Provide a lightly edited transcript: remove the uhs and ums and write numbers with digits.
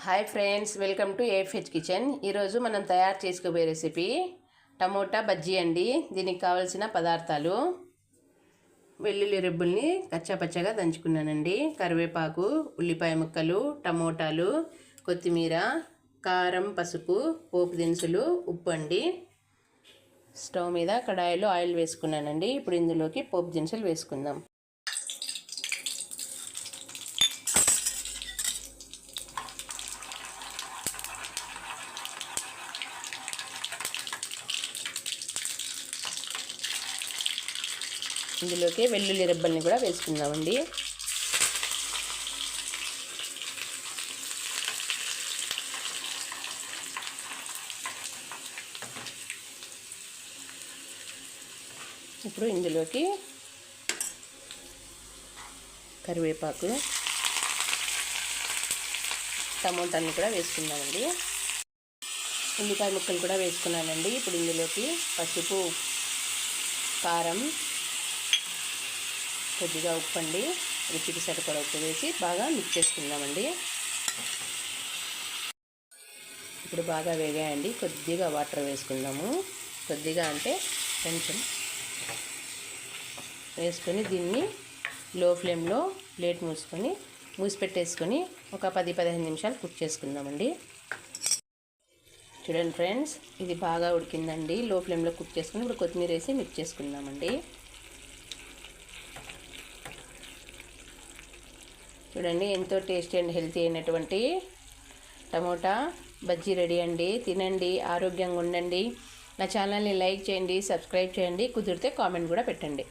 Hi friends, welcome to ఏఫ్హెచ్ kitchen. ఈరోజు మనం తయారు చేసుకోబోయే రెసిపీ టమోటా బజ్జీ అండి. దీనికి కావాల్సిన పదార్థాలు: వెల్లుల్లి రెబ్బుల్ని కచ్చాపచ్చగా దంచుకున్నానండి, కరివేపాకు, ఉల్లిపాయ ముక్కలు, టమోటాలు, కొత్తిమీర, కారం, పసుపు, పోపు దినుసులు, ఉప్పు అండి. స్టవ్ మీద కడాయిలో ఆయిల్ వేసుకున్నానండి. ఇప్పుడు ఇందులోకి పోపు దినుసులు వేసుకుందాం. ఇందులోకి వెల్లుల్లి రెబ్బల్ని కూడా వేసుకుందామండి. ఇప్పుడు ఇందులోకి కరివేపాకు, టమోటాని కూడా వేసుకుందామండి. ఉల్లిపాయ ముక్కలు కూడా వేసుకున్నానండి. ఇప్పుడు ఇందులోకి పసుపు, కారం, కొద్దిగా ఉప్పు అండి, రుచికి సరిపడా ఉప్పు వేసి బాగా మిక్స్ చేసుకుందామండి. ఇప్పుడు బాగా వేగాయండి. కొద్దిగా వాటర్ వేసుకుందాము. కొద్దిగా అంటే కొంచెం వేసుకొని దీన్ని లో ఫ్లేమ్లో ప్లేట్ మూసి పెట్టేసుకొని ఒక 10-15 నిమిషాలు కుక్ చేసుకుందామండి. చూడండి ఫ్రెండ్స్, ఇది బాగా ఉడికిందండి. లో ఫ్లేమ్లో కుక్ చేసుకుని ఇప్పుడు కొత్తిమీర వేసి మిక్స్ చేసుకుందామండి. చూడండి, ఎంతో టేస్టీ అండ్ హెల్తీ అయినటువంటి టమోటా బజ్జీ రెడీ అండి. తినండి, ఆరోగ్యంగా ఉండండి. నా ఛానల్ని లైక్ చేయండి, సబ్స్క్రైబ్ చేయండి, కుదిరితే కామెంట్ కూడా పెట్టండి.